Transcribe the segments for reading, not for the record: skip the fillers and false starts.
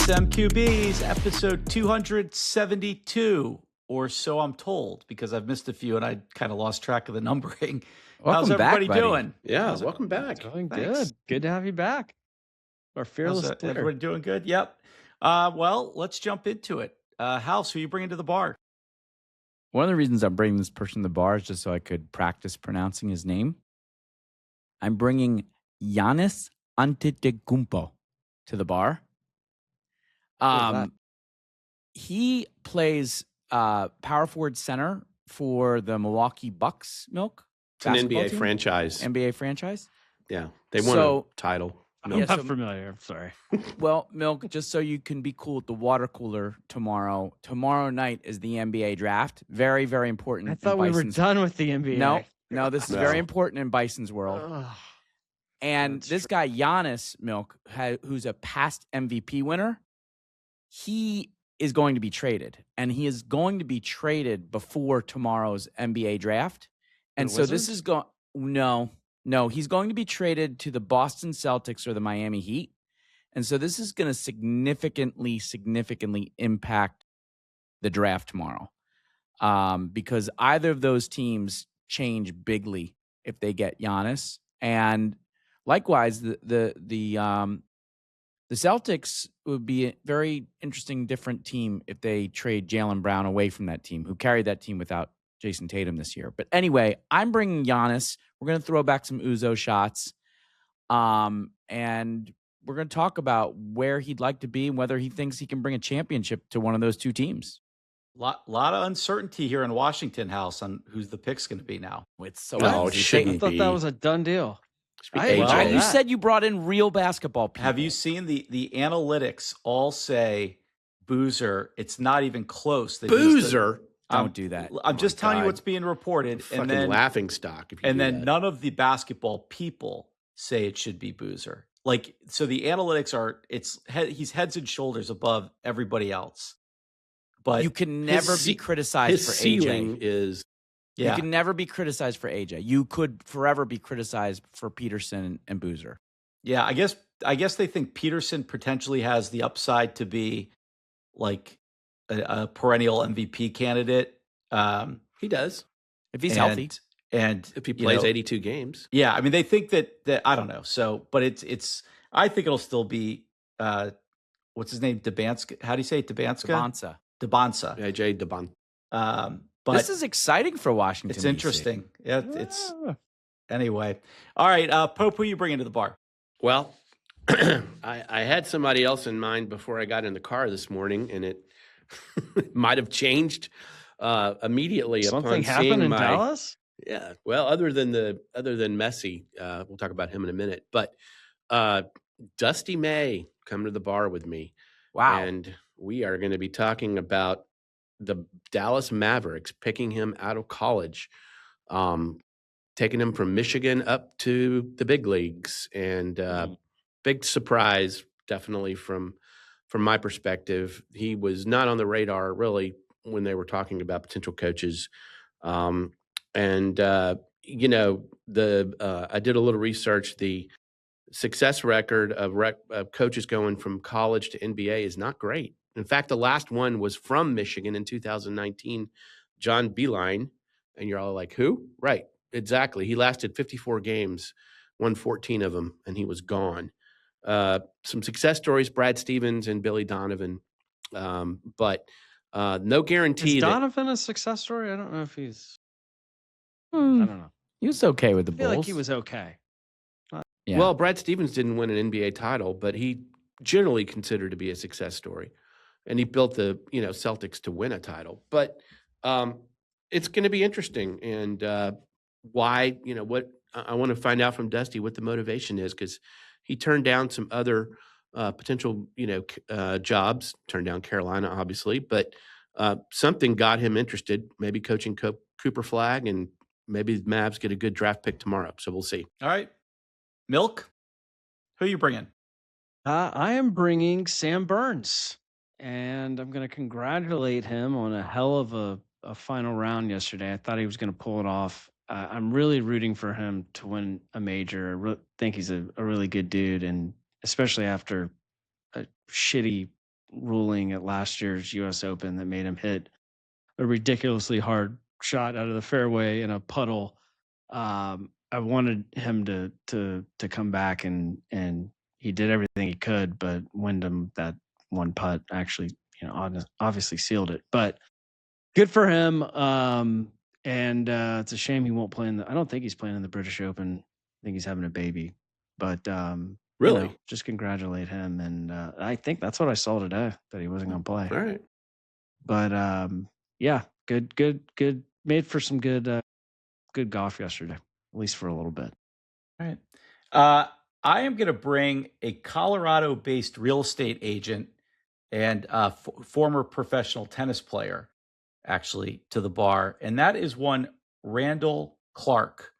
SMQB's episode 272, or so I'm told, because I've missed a few and I kind of lost track of the numbering. How's everybody doing? Yeah, welcome back. Doing Thanks. good. Good to have you back. Our fearless player. Everybody doing good? Yep. Well, let's jump into it. House, who are you bringing to the bar? One of the reasons I'm bringing this person to the bar is just so I could practice pronouncing his name. I'm bringing Giannis Antetokounmpo to the bar. He plays power forward center for the Milwaukee Bucks. Milk. It's an NBA franchise. NBA franchise. Yeah, they won a title. I'm not familiar. I'm sorry. Well, Milk, just so you can be cool at the water cooler tomorrow. Tomorrow night is the NBA draft. Very, very important. I thought we were done with the NBA. No, this is very important in Bison's world. And this guy, Giannis, Milk, who's a past MVP winner, he is going to be traded. And he is going to be traded before tomorrow's NBA draft. And so this is going... No, he's going to be traded to the Boston Celtics or the Miami Heat. And so this is going to significantly impact the draft tomorrow. Because either of those teams change bigly if they get Giannis. And likewise, the Celtics would be a very interesting, different team if they trade Jaylen Brown away from that team, who carried that team without Jason Tatum this year. But anyway, I'm bringing Giannis. We're going to throw back some Uzo shots. And we're going to talk about where he'd like to be and whether he thinks he can bring a championship to one of those two teams. Lot of uncertainty here in Washington House on who's the pick's going to be now. It's so it shouldn't I thought that was a done deal. You said you brought in real basketball people. Have you seen the analytics all say Boozer? It's not even close. Boozer? Don't do that. I'm just telling you what's being reported. And then laughing stock. And then none of the basketball people say it should be Boozer. Like, so the analytics are, he's heads and shoulders above everybody else. But you can never be criticized for ceiling AJ. You can never be criticized for AJ. You could forever be criticized for Peterson and Boozer. Yeah, I guess they think Peterson potentially has the upside to be like a perennial MVP candidate. He does. If he's healthy. And if he plays 82 games. Yeah, I mean, they think that I don't know. So, but it's I think it'll still be what's his name? Debanska. How do you say it? Debanska? Debonsa. AJ Debon. But this is exciting for Washington. It's interesting. Yeah, it's anyway. All right, Pope, who you bringing to the bar? Well, I had somebody else in mind before I got in the car this morning, and it might have changed immediately. Something happened in Dallas? Yeah. Well, other than Messi, we'll talk about him in a minute. But Dusty May come to the bar with me. Wow. And we are going to be talking about the Dallas Mavericks picking him out of college, taking him from Michigan up to the big leagues, and big surprise, definitely from my perspective. He was not on the radar really when they were talking about potential coaches. I did a little research. The success record of coaches going from college to NBA is not great. In fact, the last one was from Michigan in 2019, John Beilein. And you're all like, who? Right, exactly. He lasted 54 games, won 14 of them, and he was gone. Some success stories, Brad Stevens and Billy Donovan. But no guarantee. Is Donovan a success story? I don't know if he's... I I don't know. He was okay with the I feel Bulls. like he was okay. Yeah. Well, Brad Stevens didn't win an NBA title, but he generally considered to be a success story. And he built the Celtics to win a title. But it's going to be interesting. And why, what I want to find out from Dusty what the motivation is, because he turned down some other potential, jobs, turned down Carolina, obviously. But something got him interested, maybe coaching Cooper Flagg, and maybe the Mavs get a good draft pick tomorrow. So we'll see. All right. Milk, who are you bringing? I am bringing Sam Burns, and I'm going to congratulate him on a hell of a final round yesterday. I thought he was going to pull it off. I'm really rooting for him to win a major. I think he's a really good dude, and especially after a shitty ruling at last year's U.S. Open that made him hit a ridiculously hard shot out of the fairway in a puddle. I wanted him to come back, and he did everything he could, but Wyndham, that one putt actually, obviously sealed it. But good for him. And it's a shame he won't play I don't think he's playing in the British Open. I think he's having a baby. But Really? just congratulate him. And I think that's what I saw today, that he wasn't going to play. All right. But yeah, good. Made for some good golf yesterday, at least for a little bit. All right. I am going to bring a Colorado-based real estate agent and former professional tennis player, actually, to the bar, and that is one Randall Clark.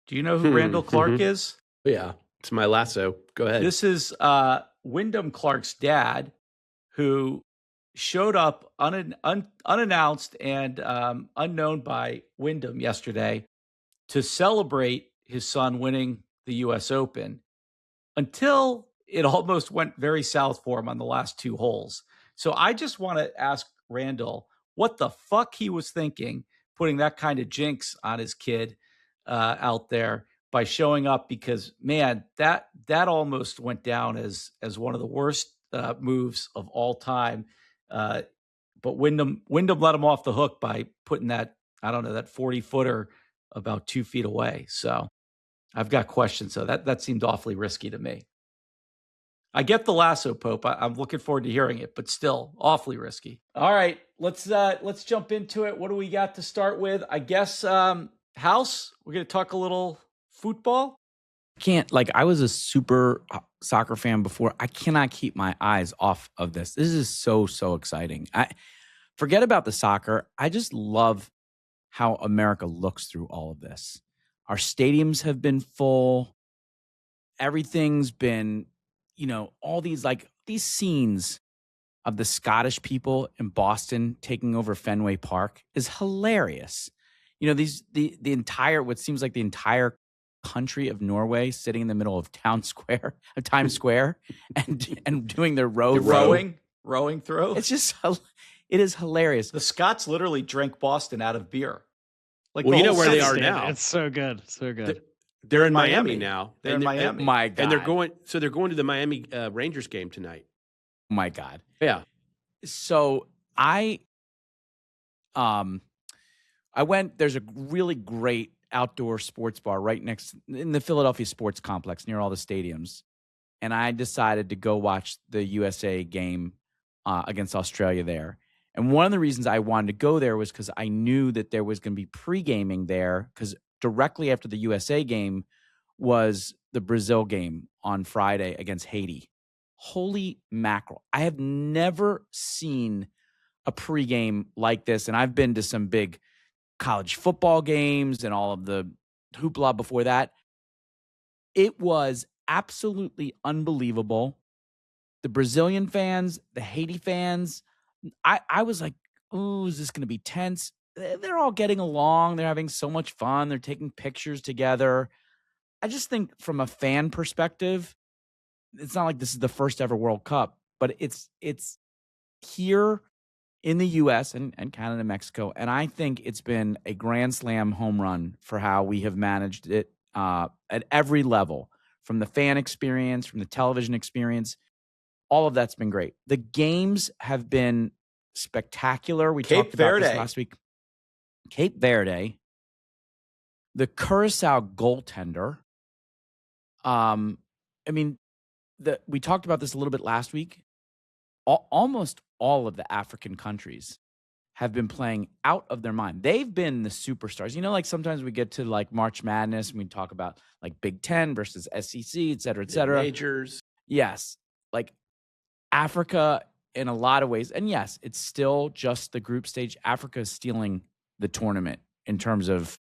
Do you know who Randall Clark is? Yeah, it's my lasso. Go ahead. This is Wyndham Clark's dad, who showed up unannounced and unknown by Wyndham yesterday to celebrate his son winning the U.S. Open, until it almost went very south for him on the last 2 holes. So I just want to ask Randall what the fuck he was thinking, putting that kind of jinx on his kid out there by showing up, because, man, that almost went down as one of the worst moves of all time. But Wyndham let him off the hook by putting that 40-footer about 2 feet away. So I've got questions. So that seemed awfully risky to me. I get the lasso, Pope. I'm looking forward to hearing it, but still awfully risky. All right, let's jump into it. What do we got to start with? I guess House. We're going to talk a little football. I was a super soccer fan before. I cannot keep my eyes off of this. This is so exciting. I forget about the soccer. I just love how America looks through all of this. Our stadiums have been full. Everything's been, all these scenes of the Scottish people in Boston taking over Fenway Park is hilarious. The entire, what seems like the entire country of Norway sitting in the middle of Times Square and doing their rowing through. It is hilarious. The Scots literally drank Boston out of beer. You know where they are now. It's so good. They're in Miami now. They're in Miami. My God. And they're going to the Miami Rangers game tonight. My God. Yeah. So I went, there's a really great outdoor sports bar right next in the Philadelphia Sports Complex near all the stadiums. And I decided to go watch the USA game against Australia there. And one of the reasons I wanted to go there was because I knew that there was going to be pre-gaming there, because directly after the USA game was the Brazil game on Friday against Haiti. Holy mackerel. I have never seen a pregame like this, and I've been to some big college football games and all of the hoopla before that. It was absolutely unbelievable. The Brazilian fans, the Haiti fans, I was like, oh, is this going to be tense? They're all getting along. They're having so much fun. They're taking pictures together. I just think from a fan perspective, it's not like this is the first ever World Cup, but it's here in the U.S. and Canada and Mexico. And I think it's been a grand slam home run for how we have managed it at every level, from the fan experience, from the television experience. All of that's been great. The games have been spectacular. We talked about this last week. Cape Verde, the Curacao goaltender. We talked about this a little bit last week. Almost all of the African countries have been playing out of their mind. They've been the superstars. Like sometimes we get to like March Madness and we talk about like Big Ten versus SEC, et cetera, et cetera. Majors. Yes. Like Africa in a lot of ways. And yes, it's still just the group stage. Africa is stealing the tournament in terms of,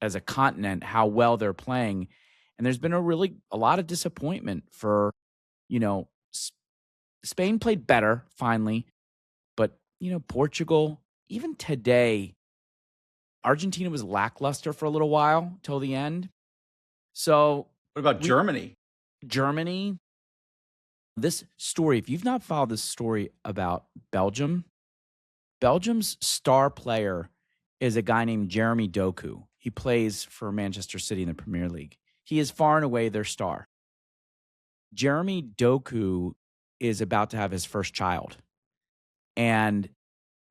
as a continent, how well they're playing. And there's been a lot of disappointment for, Spain played better finally, but Portugal, even today, Argentina was lackluster for a little while till the end. So what about Germany? Germany, This story, if you've not followed this story about Belgium, Belgium's star player is a guy named Jeremy Doku. He plays for Manchester City in the Premier League. He is far and away their star. Jeremy Doku is about to have his first child. And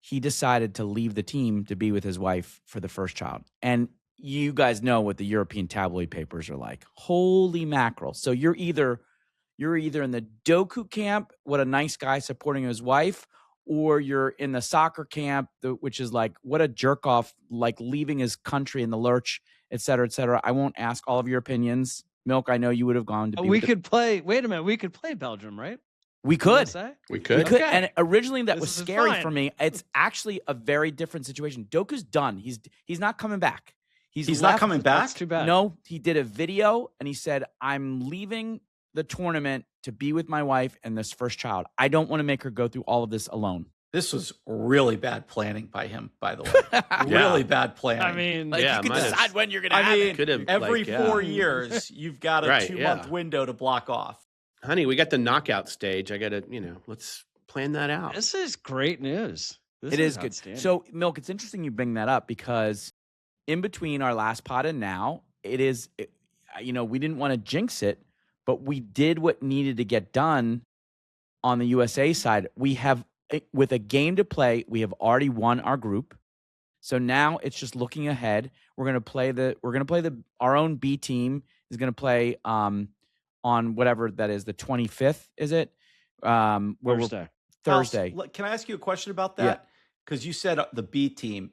he decided to leave the team to be with his wife for the first child. And you guys know what the European tabloid papers are like. Holy mackerel. So you're either in the Doku camp, what a nice guy supporting his wife, or you're in the soccer camp, which is like, what a jerk off, like leaving his country in the lurch, et cetera, et cetera. I won't ask all of your opinions. Milk, I know you would have gone to be we could play Belgium, right? We could. We could. Okay. And originally that was scary for me. It's actually a very different situation. Doku's done. He's not coming back. He's not coming back? That's too bad. No, he did a video and he said, I'm leaving the tournament to be with my wife and this first child. I don't want to make her go through all of this alone. This was really bad planning by him, by the way. Really bad planning. I mean, Like, you can decide when you're going to have it. Every 4 years, you've got a 2-month window to block off. Honey, we got the knockout stage. I got to, let's plan that out. this is great news. It is good. So, Milk, it's interesting you bring that up because in between our last pod and now, we didn't want to jinx it, but we did what needed to get done on the USA side. We have, with a game to play, we have already won our group. So now it's just looking ahead. We're going to play our own B team is going to play on whatever that is, the 25th, is it? Thursday. Can I ask you a question about that? Because you said the B team.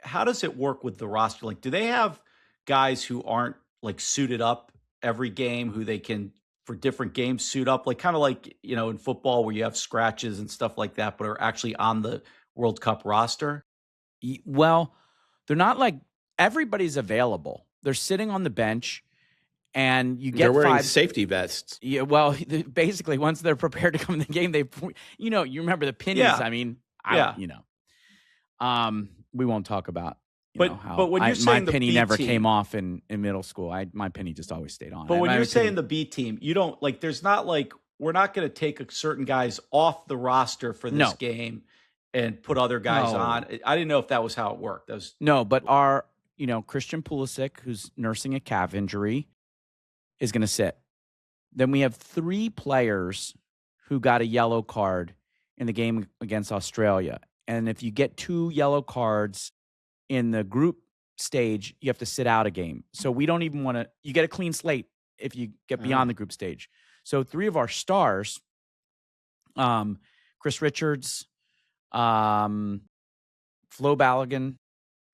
How does it work with the roster? Like, do they have guys who aren't like suited up every game, who they can for different games suit up, like kind of like, in football where you have scratches and stuff like that, but are actually on the World Cup roster? Well, they're not like everybody's available. They're sitting on the bench and you get they're wearing 5 safety vests. Yeah. Well, basically once they're prepared to come in the game, you remember the pennies. Yeah. I mean, we won't talk about, but when you're saying my penny the B never team, came off in middle school. My penny just always stayed on. But when you're saying the B team, you don't like, there's not like, we're not going to take certain guys off the roster for this game and put other guys on. I didn't know if that was how it worked. But our, Christian Pulisic, who's nursing a calf injury, is going to sit. Then we have 3 players who got a yellow card in the game against Australia. And if you get 2 yellow cards in the group stage, you have to sit out a game. So we don't even want to, you get a clean slate if you get beyond the group stage. So 3 of our stars, Chris Richards, Flo Balogun,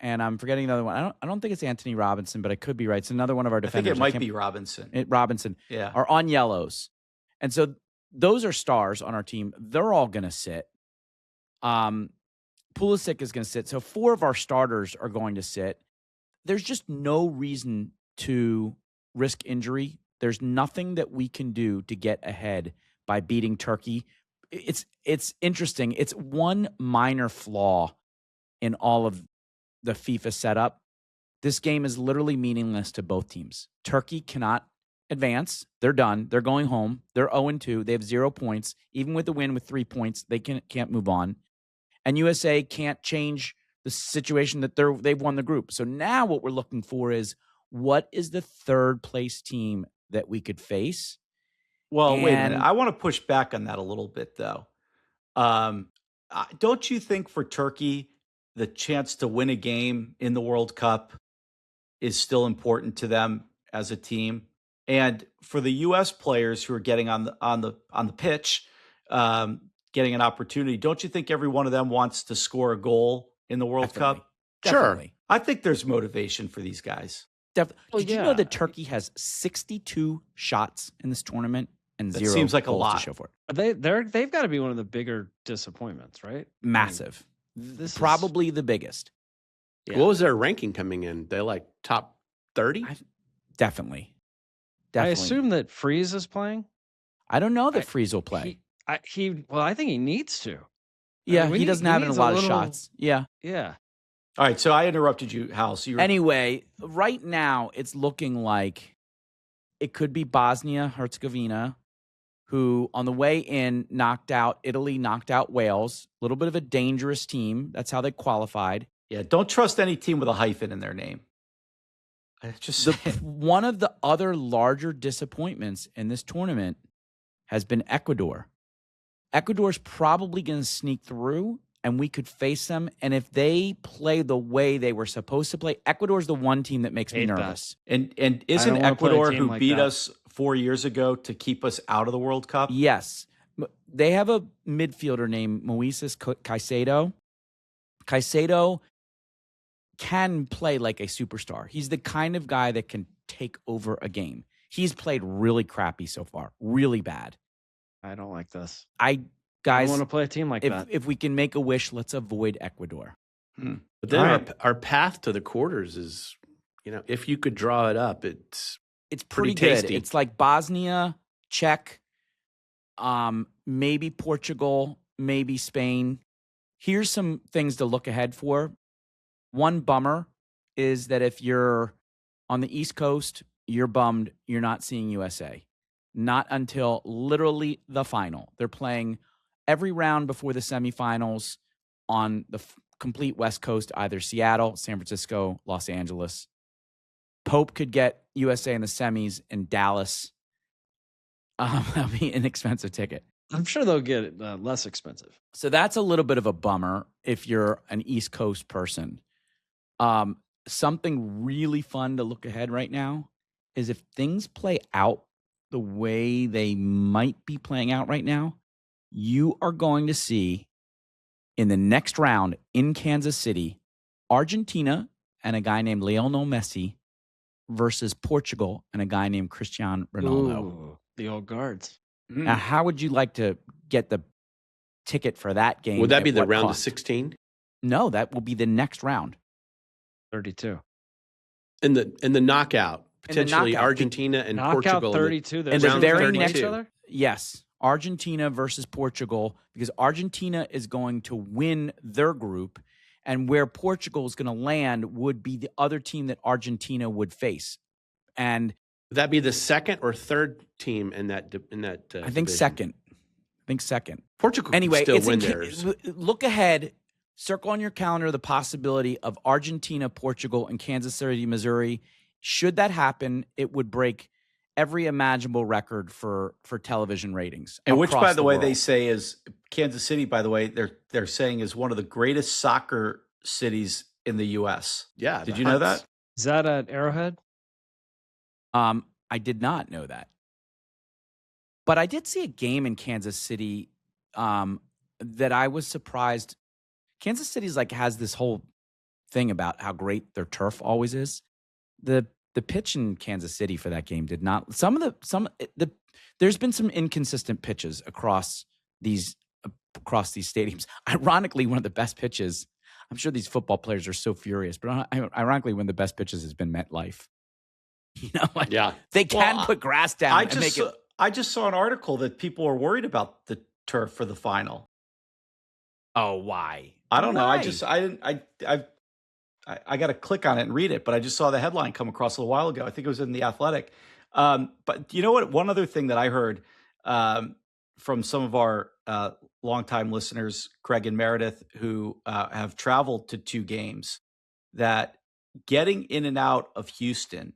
and I'm forgetting another one. I don't think it's Anthony Robinson, but I could be right. It's another one of our defenders. I think it might be Robinson. Robinson. Yeah. Are on yellows. And so those are stars on our team. They're all going to sit. Pulisic is going to sit. So 4 of our starters are going to sit. There's just no reason to risk injury. There's nothing that we can do to get ahead by beating Turkey. It's interesting. It's one minor flaw in all of the FIFA setup. This game is literally meaningless to both teams. Turkey cannot advance. They're done. They're going home. They're 0-2. They have 0 points. Even with the win with 3 points, they can't move on. And USA can't change the situation that they've won the group. So now what we're looking for is, what is the 3rd place team that we could face? Well, wait a minute. I want to push back on that a little bit, though. Don't you think for Turkey, the chance to win a game in the World Cup is still important to them as a team? And for the U.S. players who are getting on the pitch, getting an opportunity, don't you think every one of them wants to score a goal in the World Cup? Definitely. Sure. I think there's motivation for these guys. Did you know that Turkey has 62 shots in this tournament and That 0 seems like a goals lot. to show for it? They've got to be one of the bigger disappointments, right? Massive. This is Probably the biggest. Yeah. What was their ranking coming in? They like top 30? Definitely. I assume that Freeze is playing. I don't know that Freeze will play. I think he needs to. Yeah, he doesn't have a lot of shots. Yeah. Yeah. All right, so I interrupted you, Hal. So Anyway, right now it's looking like it could be Bosnia, Herzegovina, who on the way in knocked out Italy, knocked out Wales. A little bit of a dangerous team. That's how they qualified. Yeah, don't trust any team with a hyphen in their name. One of the other larger disappointments in this tournament has been Ecuador. Ecuador's probably going to sneak through, and we could face them. And if they play the way they were supposed to play, Ecuador's the one team that makes me nervous. And isn't Ecuador who beat us 4 years ago to keep us out of the World Cup? Yes. They have a midfielder named Moises Caicedo. Caicedo can play like a superstar. He's the kind of guy that can take over a game. He's played really crappy so far, really bad. I don't like this. Guys, I want to play a team like that. If we can make a wish, let's avoid Ecuador. But then our path to the quarters is, if you could draw it up, it's pretty tasty. Good. It's like Bosnia, Czech, maybe Portugal, maybe Spain. Here's some things to look ahead for. One bummer is that if you're on the East Coast, you're bummed you're not seeing USA. Not until literally the final. They're playing every round before the semifinals on the complete West Coast, either Seattle, San Francisco, Los Angeles. Pope could get USA in the semis in Dallas. That'll be an inexpensive ticket. I'm sure they'll get it less expensive. So that's a little bit of a bummer if you're an East Coast person. Something really fun to look ahead right now is if things play out the way they might be playing out right now, you are going to see in the next round in Kansas City, Argentina and a guy named Lionel Messi versus Portugal and a guy named Cristiano Ronaldo. Ooh, the old guards. Now, how would you like to get the ticket for that game? Would that be the round of 16? No, that will be the next round. 32. In the knockout, potentially Argentina and Portugal. 32. And the very 32. next other? Yes. Argentina versus Portugal, because Argentina is going to win their group, and where Portugal is going to land would be the other team that Argentina would face. And would that be the second or third team in that I think second. Portugal anyway, could still win theirs. Look ahead. Circle on your calendar the possibility of Argentina, Portugal, and Kansas City, Missouri. Should that happen, it would break every imaginable record for television ratings. And which, by the way, world. they say is Kansas City, by the way, they're saying is one of the greatest soccer cities in the U.S. Yeah. Did you know that? Is that at Arrowhead? I did not know that. But I did see a game in Kansas City that I was surprised. Kansas City's has this whole thing about how great their turf always is. The pitch in Kansas City for that game did not. There's been some inconsistent pitches across these stadiums. Ironically, one of the best pitches. I'm sure these football players are so furious, but ironically, one of the best pitches has been MetLife. Yeah, they can put grass down. I just saw an article that people are worried about the turf for the final. Oh, why? I don't know. I got to click on it and read it, but I just saw the headline come across a little while ago. I think it was in The Athletic. But you know what? One other thing that I heard from some of our longtime listeners, Craig and Meredith, who have traveled to 2 games, that getting in and out of Houston,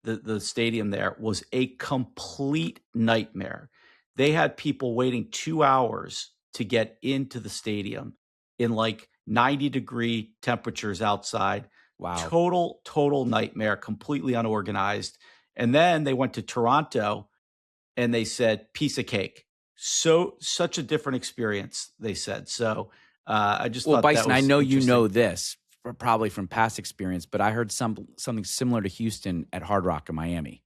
the stadium there, was a complete nightmare. They had people waiting 2 hours to get into the stadium in 90-degree temperatures outside. Wow. Total nightmare, completely unorganized. And then they went to Toronto and they said, piece of cake. Such a different experience, they said. So I just thought Bison, that was I know you interesting. know this probably from past experience, but I heard something similar to Houston at Hard Rock in Miami.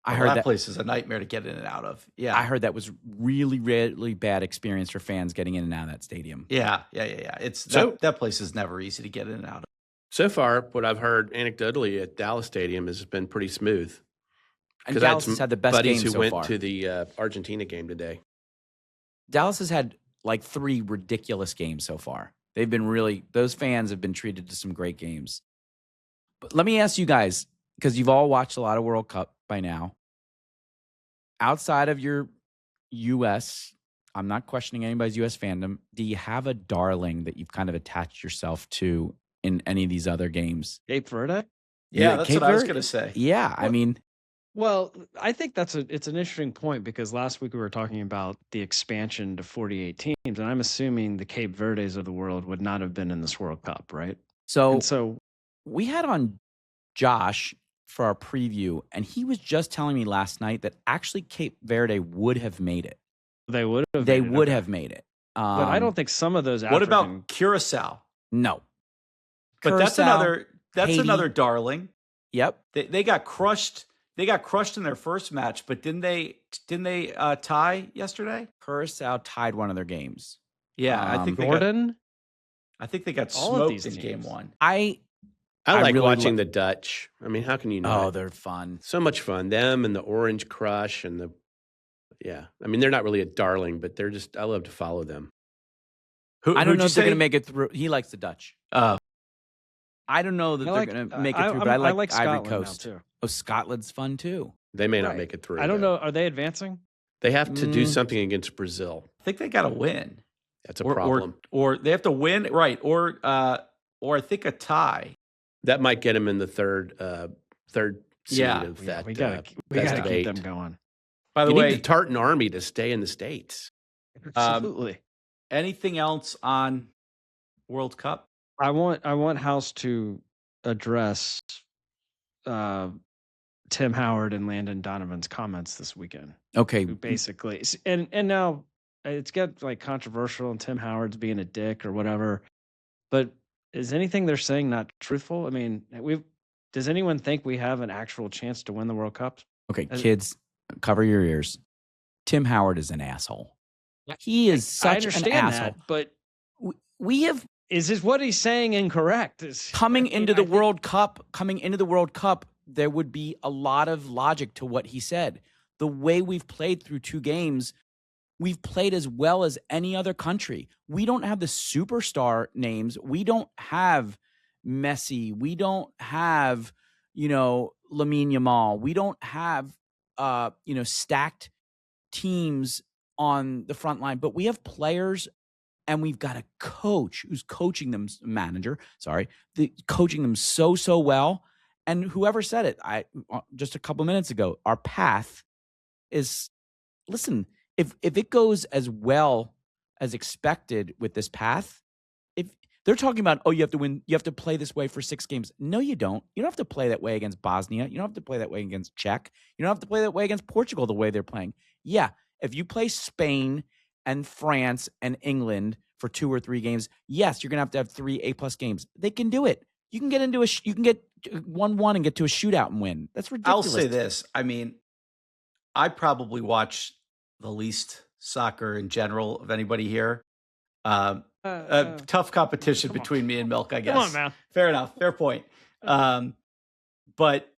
I heard that place is a nightmare to get in and out of. Yeah. I heard that was really, really bad experience for fans getting in and out of that stadium. Yeah. That place is never easy to get in and out of. So far, what I've heard anecdotally at Dallas Stadium has been pretty smooth. And Dallas has had the best game so far. Buddies who went to the Argentina game today. Dallas has had 3 ridiculous games so far. They've been those fans have been treated to some great games. But let me ask you guys, because you've all watched a lot of World Cup by now. Outside of your U.S., I'm not questioning anybody's U.S. fandom. Do you have a darling that you've kind of attached yourself to in any of these other games? Cape Verde? Yeah, that's Cape what I was Verde? going to say. Yeah, I mean, Well, I think it's an interesting point because last week we were talking about the expansion to 48 teams, and I'm assuming the Cape Verdes of the world would not have been in this World Cup, right? so we had on Josh for our preview, and he was just telling me last night that actually Cape Verde would have made it. They would have. They made it, would okay. have made it. But I don't think some of those. What African... about Curacao? No. But that's Haiti. another darling. Yep. They got crushed. They got crushed in their first match, but didn't they tie yesterday? Curacao tied one of their games. Yeah, I think Jordan. I think they got All of smoked these in teams. game one. I like really watching the Dutch. I mean, how can you not? Oh, they're fun. So much fun. Them and the Orange Crush and the, yeah. I mean, they're not really a darling, but they're just, I love to follow them. I don't who'd know you if they're say? going to make it through. He likes the Dutch. I don't know that they're going to make it through, but I like Ivory Scotland Coast. now too. Oh, Scotland's fun too. They may not Right. make it through. I don't though. know. Are they advancing? They have to do something against Brazil. I think they got to win. That's a problem. Or they have to win, right? Or I think a tie. That might get them in the third seed Yeah. of Yeah, that. we gotta best of keep 8. them going. By the You way, need the Tartan Army to stay in the States. Absolutely. anything else on World Cup? I want House to address Tim Howard and Landon Donovan's comments this weekend. Okay. Who basically, and now it's got like controversial and Tim Howard's being a dick or whatever. But is anything they're saying not truthful? I mean, does anyone think we have an actual chance to win the World Cup? Okay, kids, cover your ears. Tim Howard is an asshole. He is such an asshole. But we have is what he's saying incorrect? coming into the World Cup, there would be a lot of logic to what he said. The way we've played through 2 games, we've played as well as any other country. We don't have the superstar names. We don't have Messi. We don't have, Lamine Yamal. We don't have, stacked teams on the front line, but we have players and we've got a coach who's coaching them, coaching them so well. And whoever said it, just a couple minutes ago, our path is, listen, if it goes as well as expected with this path, if they're talking about, you have to win, you have to play this way for 6 games. No, you don't. You don't have to play that way against Bosnia. You don't have to play that way against Czech. You don't have to play that way against Portugal the way they're playing. Yeah, if you play Spain and France and England for 2 or 3 games, yes, you're going to have 3 A+ games. They can do it. You can get you can get 1-1 and get to a shootout and win. That's ridiculous. I'll say this. I mean, I probably watch the least soccer in general of anybody here. Tough competition between me and Milk, I guess. Come on, man. Fair enough. Fair point. But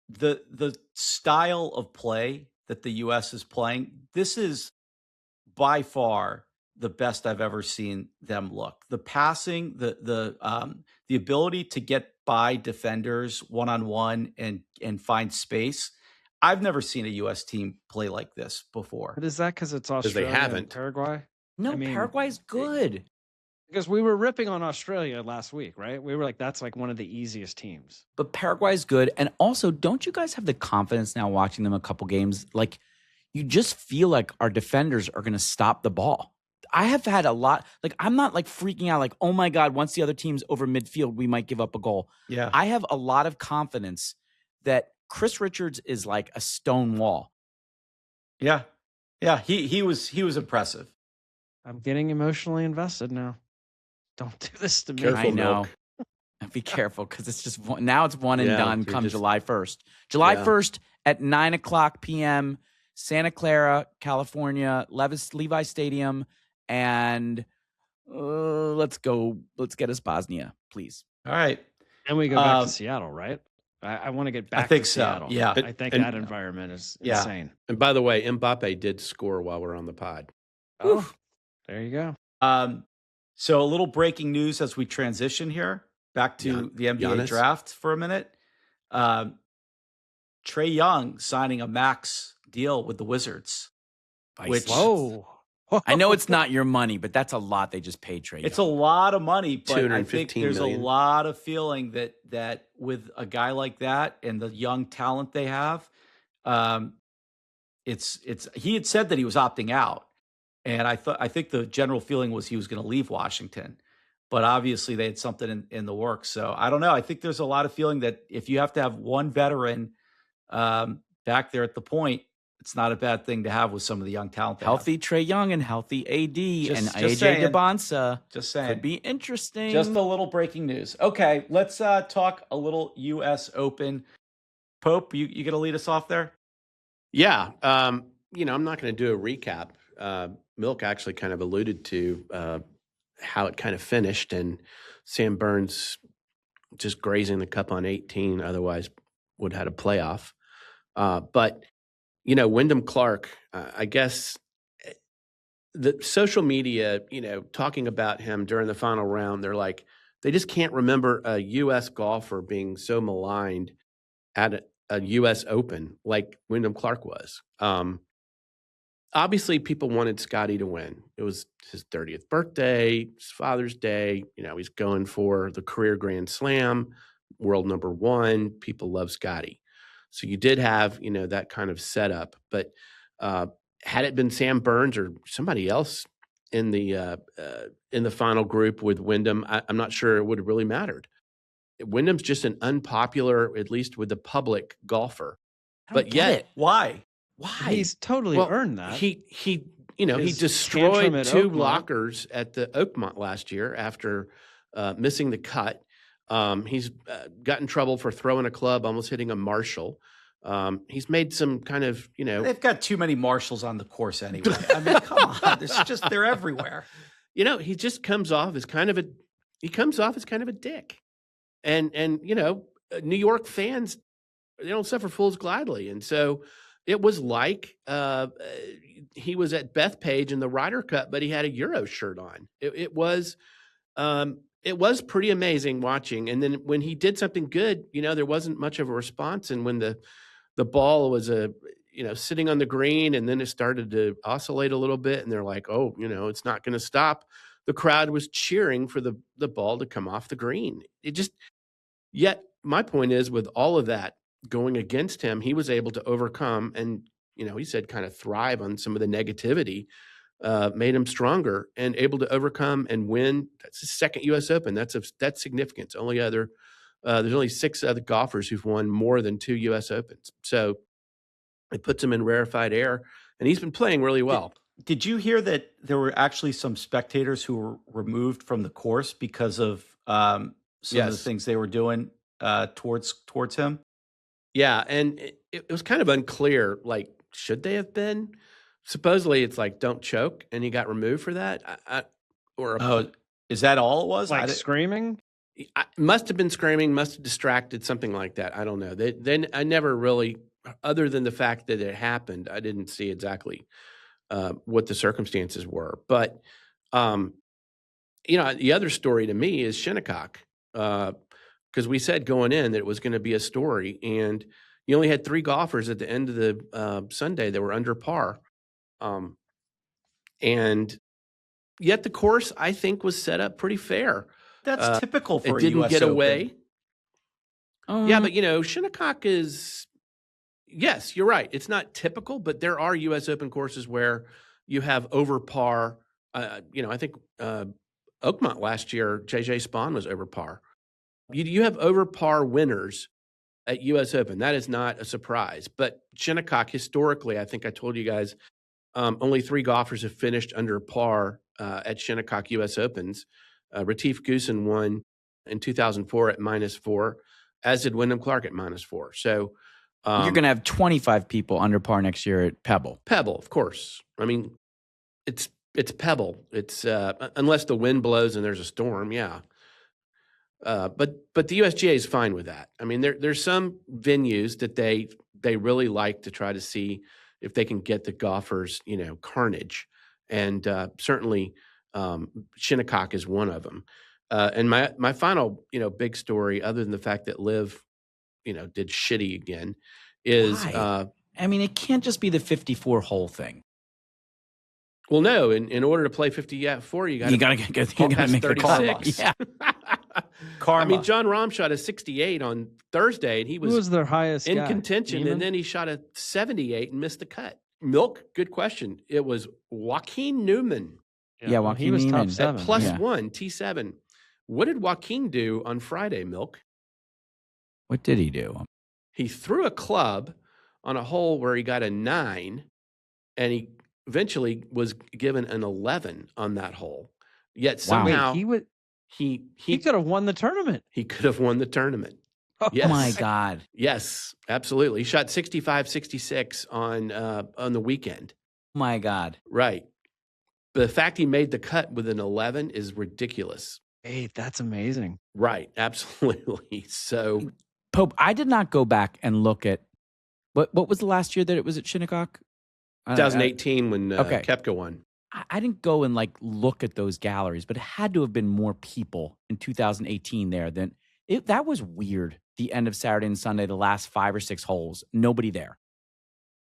the style of play that the U.S. is playing, this is by far the best I've ever seen them look. The passing, the ability to get by defenders one-on-one and find space. I've never seen a U.S. team play like this before. But is that because it's Australia they haven't. and Paraguay? No, I mean, Paraguay's good. Because we were ripping on Australia last week, right? We were like, that's like one of the easiest teams. But Paraguay's good. And also, don't you guys have the confidence now watching them a couple games? Like, you just feel like our defenders are going to stop the ball. I have had a lot, like, I'm not like freaking out, like, oh my God, once the other team's over midfield, we might give up a goal. Yeah. I have a lot of confidence that Chris Richards is like a stone wall. Yeah. Yeah. He was impressive. I'm getting emotionally invested now. Don't do this to me. Careful, I know. Milk. Be careful, because it's just now it's one and Yeah, done you're come just- July 1st. July 1st at 9:00 p.m., Santa Clara, California, Levi Stadium. And let's get us Bosnia, please. All right. And we go back to Seattle, right? I want to get back think to so, Seattle. yeah. I think And- that environment is Yeah. insane. And by the way, Mbappe did score while we're on the pod. Oh, there you go. So a little breaking news as we transition here back to the NBA Giannis. draft for a minute. Trey Young signing a max deal with the Wizards. Which- Whoa. I know it's not your money, but that's a lot they just paid Trey. It's a lot of money, but I think $215 there's million. a lot of feeling that with a guy like that and the young talent they have, it's he had said that he was opting out, and I think the general feeling was he was going to leave Washington, but obviously they had something in the works. So I don't know. I think there's a lot of feeling that if you have to have one veteran back there at the point, it's not a bad thing to have with some of the young talent. Healthy Trey Young and healthy AD and AJ saying. Gabansa. Just saying. Could be interesting. Just a little breaking news. Okay, let's talk a little U.S. Open. Pope, you going to lead us off there? Yeah. I'm not going to do a recap. Milk actually kind of alluded to how it kind of finished, and Sam Burns just grazing the cup on 18, otherwise would have had a playoff. But Wyndham Clark, I guess the social media, talking about him during the final round, they're like, they just can't remember a U.S. golfer being so maligned at a U.S. Open like Wyndham Clark was. Obviously, people wanted Scotty to win. It was his 30th birthday, his Father's Day. He's going for the career Grand Slam, world number 1. People love Scotty. So you did have, that kind of setup. But had it been Sam Burns or somebody else in the final group with Wyndham, I'm not sure it would have really mattered. Wyndham's just an unpopular, at least with the public, golfer. But yet, why? He's totally earned that. He destroyed at 2 Oakmont. lockers at the Oakmont last year after missing the cut. He's got in trouble for throwing a club, almost hitting a marshal. He's made some kind of, They've got too many marshals on the course anyway. I mean, come on. They're everywhere. He just comes off as kind of a dick. And New York fans, they don't suffer fools gladly. And so it was like he was at Bethpage in the Ryder Cup, but he had a Euro shirt on. It was pretty amazing watching. And then when he did something good, there wasn't much of a response. And when the ball was sitting on the green, and then it started to oscillate a little bit, and they're like, oh, it's not going to stop. The crowd was cheering for the ball to come off the green. Yet my point is, with all of that going against him, he was able to overcome and, he said kind of thrive on some of the negativity, made him stronger and able to overcome and win. That's his second U.S. Open. That's significant. There's only 6 other golfers who've won more than 2 U.S. Opens. So it puts him in rarefied air, and he's been playing really well. Did you hear that there were actually some spectators who were removed from the course because of some of the things they were doing towards him? Yeah, and it was kind of unclear, like, should they have been? Supposedly it's like, don't choke, and he got removed for that. Is that all it was? Like screaming? Must have been screaming, must have distracted, something like that. I don't know. Then I never really, other than the fact that it happened, I didn't see exactly what the circumstances were. But, the other story to me is Shinnecock, because we said going in that it was going to be a story, and you only had 3 golfers at the end of the Sunday that were under par. And yet the course, I think, was set up pretty fair. That's typical for it didn't US get Open. away. Yeah, but Shinnecock is, yes, you're right. It's not typical, but there are U.S. Open courses where you have over par. I think Oakmont last year, JJ Spawn was over par. You have over par winners at U.S. Open. That is not a surprise. But Shinnecock, historically, I think I told you guys, only 3 golfers have finished under par at Shinnecock U.S. Opens. Retief Goosen won in 2004 at -4, as did Wyndham Clark at -4. So you're going to have 25 people under par next year at Pebble. Pebble, of course. I mean, it's Pebble. It's unless the wind blows and there's a storm, yeah. But the USGA is fine with that. I mean, there's some venues that they really like to try to see if they can get the golfers, carnage, and certainly Shinnecock is one of them. And my final, big story, other than the fact that Liv, did shitty again, is Why? I mean, it can't just be the 54 hole thing. Well, no. In order to play 54, you got to make the karma. Yeah. Karma. I mean, John Rahm shot a 68 on Thursday, and he Who was their highest in guy? contention, Neiman? and then he shot a 78 and missed the cut. Milk, good question. It was Joaquin Newman. Yeah, well, he was Joaquin top Neiman. seven. At plus Yeah. one, T7. What did Joaquin do on Friday, Milk? What did he do? He threw a club on a hole where he got a 9, and he eventually was given an 11 on that hole. Yet somehow Wait, he could have won the tournament. he could have won the tournament. Oh Yes. my God. Yes, absolutely. He shot 65, 66 on the weekend. My God. Right. But the fact he made the cut with an 11 is ridiculous. Hey, that's amazing. Right. Absolutely. So Pope, I did not go back and look at what was the last year that it was at Shinnecock? 2018 when okay. Koepka won. I didn't go and like look at those galleries, but it had to have been more people in 2018 there than that was weird. The end of Saturday and Sunday, the last 5 or 6 holes, nobody there.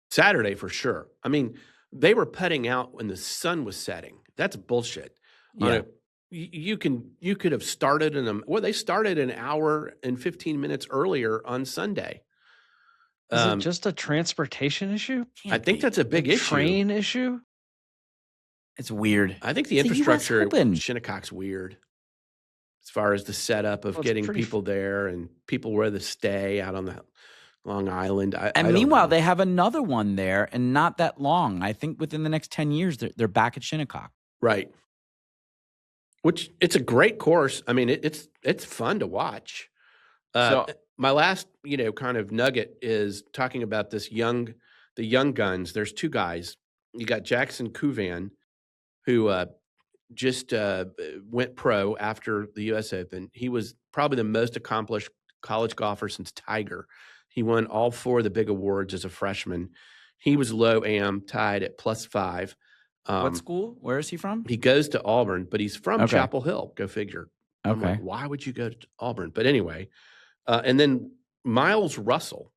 Saturday for sure. I mean, they were putting out when the sun was setting. That's bullshit. Yeah. You could have started they started an hour and 15 minutes earlier on Sunday. Is it just a transportation issue? I think that's a big issue. Train issue? It's weird. I think the It's a US infrastructure Open. at Shinnecock's weird as far as the setup of Well, it's getting pretty people there and people where to stay out on the Long Island. I And don't meanwhile, know. they have another one there, and not that long. I think within the next 10 years, they're back at Shinnecock. Right. Which it's a great course. I mean, it's fun to watch. So- My last, kind of nugget is talking about the young guns. There's 2 guys. You got Jackson Kuvan, who just went pro after the U.S. Open. He was probably the most accomplished college golfer since Tiger. He won all 4 of the big awards as a freshman. He was low am, tied at +5. What school? Where is he from? He goes to Auburn, but he's from Okay. Chapel Hill. Go figure. I'm Okay. like, why would you go to Auburn? But anyway, and then Miles Russell,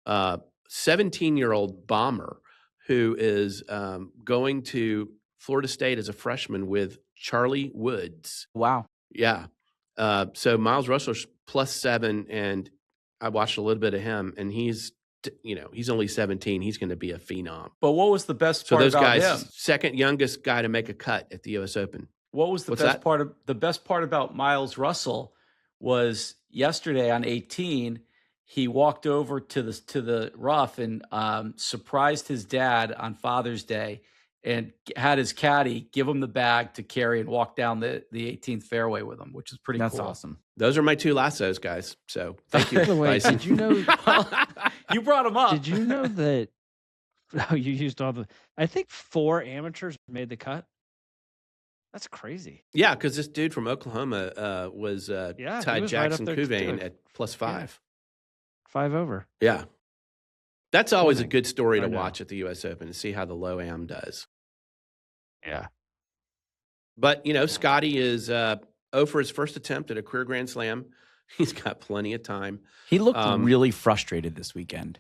17-year-old bomber who is going to Florida State as a freshman with Charlie Woods. Wow. Yeah. So Miles Russell's +7, and I watched a little bit of him, and he's only 17. He's going to be a phenom. But what was the best So part those about guys, him? second youngest guy to make a cut at the U.S. Open. What was the What's best that? part? The best part about Miles Russell was yesterday on 18. He walked over to the rough and surprised his dad on Father's Day, and had his caddy give him the bag to carry and walk down the 18th fairway with him, which is pretty That's cool. awesome. Those are my 2 lassos, guys. So thank you. By the way, Bison. did you know? You brought him up. Did you know that? Oh, you used all the. I think 4 amateurs made the cut. That's crazy. Yeah, because this dude from Oklahoma was he tied was right up Jackson there, too. Kuvan at +5. 5 over. Yeah. That's always a Amazing. good story to I know. watch at the U.S. Open to see how the low am does. Yeah. But, Scotty is 0 for his first attempt at a career Grand Slam. He's got plenty of time. He looked really frustrated this weekend.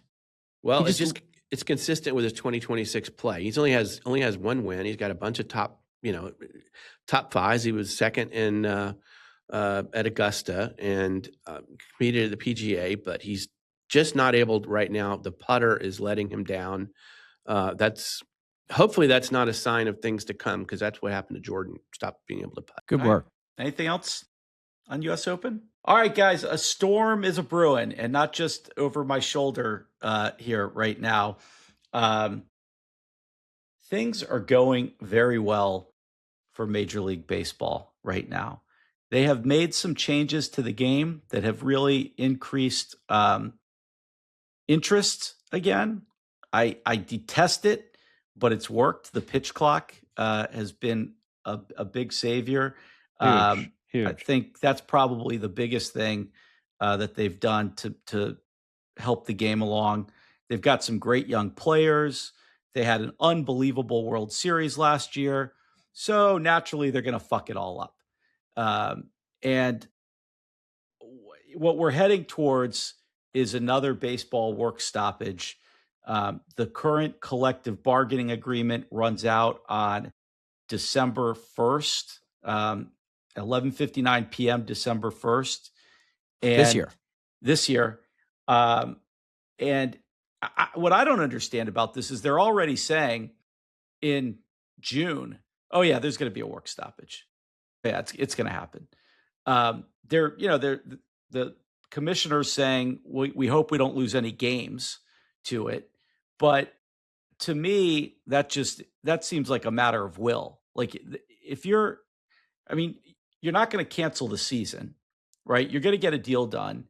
Well, He it's consistent with his 2026 play. He's only has 1 win. He's got a bunch of top fives. He was second in at Augusta and competed at the PGA, but he's just not able right now. The putter is letting him down. Hopefully that's not a sign of things to come, because that's what happened to Jordan. Stopped being able to putt. Good All work. Anything else on U.S. Open? All right, guys, a storm is a brewing, and not just over my shoulder here right now. Things are going very well for Major League Baseball right now. They have made some changes to the game that have really increased interest again. I detest it, but it's worked. The pitch clock has been a big savior. Huge. I think that's probably the biggest thing that they've done to help the game along. They've got some great young players. They had an unbelievable World Series last year. So naturally, they're going to fuck it all up. And what we're heading towards is another baseball work stoppage. The current collective bargaining agreement runs out on December 1st, 11:59 p.m. December 1st. And this year. And what I don't understand about this is they're already saying in June, oh yeah, there's going to be a work stoppage. Yeah, it's going to happen. The commissioner's saying we hope we don't lose any games to it, but to me that seems like a matter of will. Like if you're not going to cancel the season, right? You're going to get a deal done.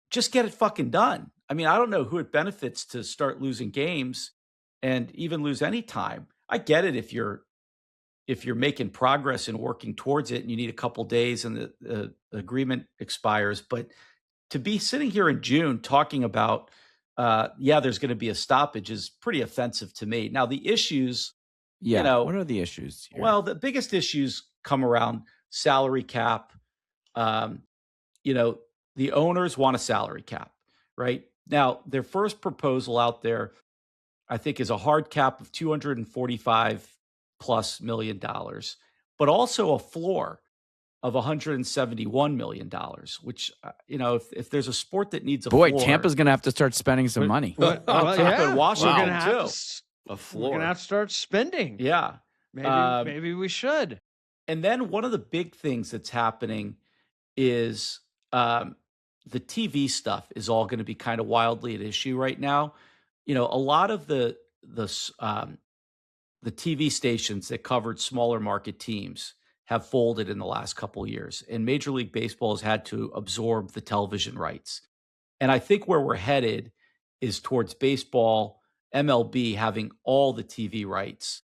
Just get it fucking done. I mean, I don't know who it benefits to start losing games and even lose any time. I get it if you're making progress and working towards it and you need a couple days and the agreement expires. But to be sitting here in June talking about, there's going to be a stoppage is pretty offensive to me. Now, the issues, what are the issues here? Well, the biggest issues come around salary cap. The owners want a salary cap, right? Now, their first proposal out there, I think, is a hard cap of $245+ million, but also a floor of $171 million, which, if there's a sport that needs a floor. Tampa's going to have to start spending some money. Tampa and Washington, too. A floor. We're going to have to start spending. Yeah. Maybe we should. And then one of the big things that's happening is the TV stuff is all going to be kind of wildly at issue right now. A lot of the TV stations that covered smaller market teams have folded in the last couple of years, and Major League Baseball has had to absorb the television rights. And I think where we're headed is towards baseball, MLB having all the TV rights,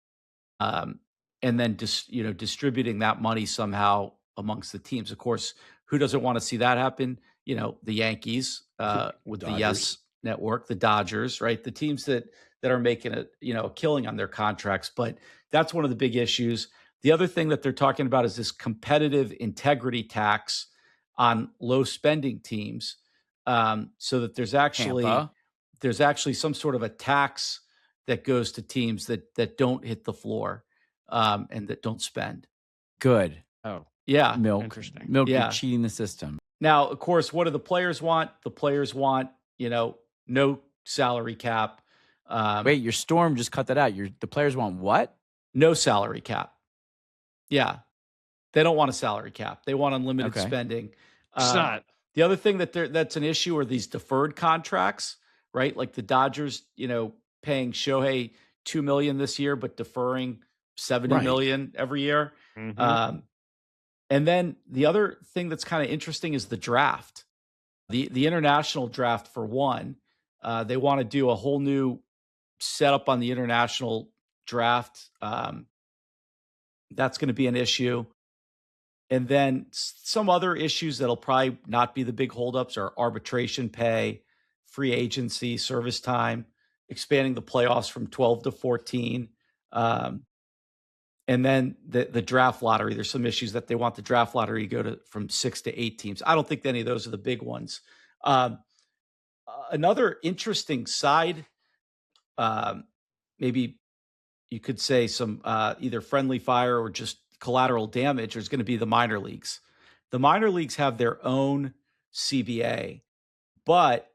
and then distributing that money somehow amongst the teams. Of course, who doesn't want to see that happen? The Yankees with the Yes Network, the Dodgers, right? The teams that are making a killing on their contracts. But that's one of the big issues. The other thing that they're talking about is this competitive integrity tax on low spending teams, so that there's actually some sort of a tax that goes to teams that don't hit the floor and that don't spend. Good. Oh, yeah. Milk, you're cheating the system. Now, of course, what do the players want? The players want, no salary cap. Wait, your Storm just cut that out. The players want what? No salary cap. Yeah. They don't want a salary cap. They want unlimited spending. It's not. The other thing that's an issue are these deferred contracts, right? Like the Dodgers, paying Shohei $2 million this year, but deferring $70 million every year. Mm-hmm. And then the other thing that's kind of interesting is the draft, the international draft for one. They want to do a whole new setup on the international draft. That's going to be an issue. And then some other issues that'll probably not be the big holdups are arbitration pay, free agency, service time, expanding the playoffs from 12 to 14. And then the draft lottery. There's some issues that they want the draft lottery to go from 6 to 8 teams. I don't think any of those are the big ones. Another interesting side, maybe you could say some either friendly fire or just collateral damage, is going to be the minor leagues. The minor leagues have their own CBA, but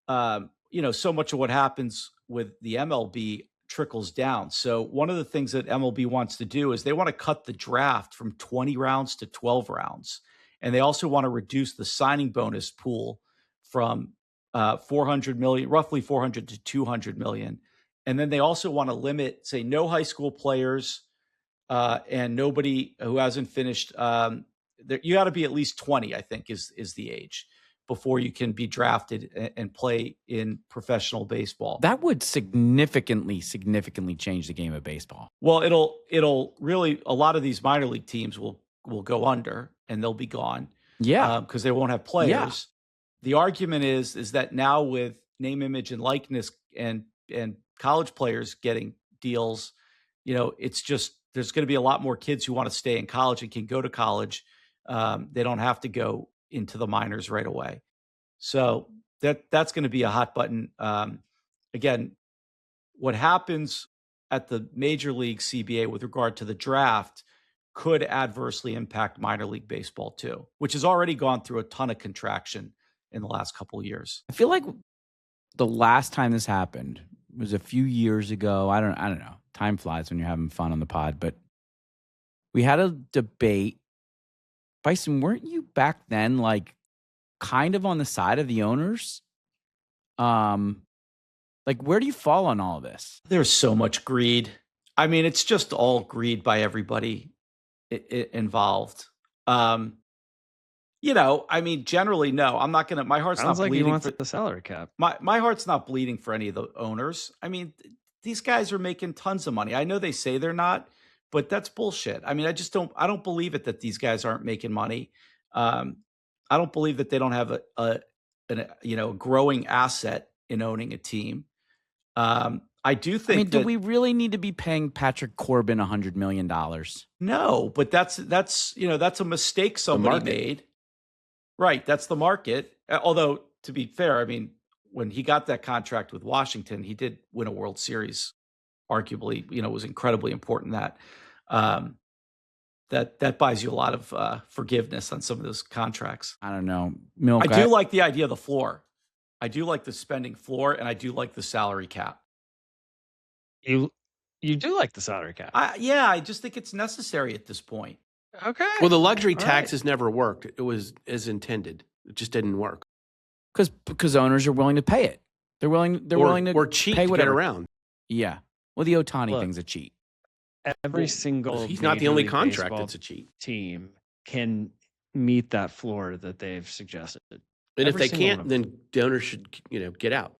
so much of what happens with the MLB trickles down. So one of the things that MLB wants to do is they want to cut the draft from 20 rounds to 12 rounds. And they also want to reduce the signing bonus pool from 400 million, roughly 400 to 200 million. And then they also want to limit, say, no high school players and nobody who hasn't finished. You got to be at least 20, I think, is the age before you can be drafted and play in professional baseball. That would significantly change the game of baseball. Well, it'll really, a lot of these minor league teams will go under and they'll be gone. Yeah. Because they won't have players. Yeah. The argument is that now with name, image, and likeness and college players getting deals, it's just, there's going to be a lot more kids who want to stay in college and can go to college. They don't have to go into the minors right away. So that's going to be a hot button. Again, what happens at the Major League CBA with regard to the draft could adversely impact minor league baseball too, which has already gone through a ton of contraction in the last couple of years. I feel like the last time this happened was a few years ago. I don't know. Time flies when you're having fun on the pod, but we had a debate. Bison, weren't you back then like kind of on the side of the owners? Like, where do you fall on all of this? There's so much greed. I mean, it's just all greed by everybody involved. You know, I mean, generally, no. I'm not gonna. My heart's Sounds not like he bleeding wants for the salary cap. my heart's not bleeding for any of the owners. I mean, these guys are making tons of money. I know they say they're not, but that's bullshit. I mean, I don't believe it that these guys aren't making money. I don't believe that they don't have a growing asset in owning a team. I do think. I mean, do we really need to be paying Patrick Corbin $100 million? No, but that's a mistake somebody made. Right, that's the market. Although, to be fair, I mean, when he got that contract with Washington, he did win a World Series. Arguably, it was incredibly important that that buys you a lot of forgiveness on some of those contracts. I don't know. Milk, I do like the idea of the floor. I do like the spending floor, and I do like the salary cap. You do like the salary cap? I just think it's necessary at this point. Okay. Well, the luxury tax has never worked. It was as intended. It just didn't work. Because owners are willing to pay it. They're willing to or cheat pay to whatever. get around. Yeah. Well, the Ohtani thing's a cheat. Every single he's not the Major only League contract Baseball that's a cheat. team can meet that floor that they've suggested. And if Every they single one can't, of then the owner should, get out.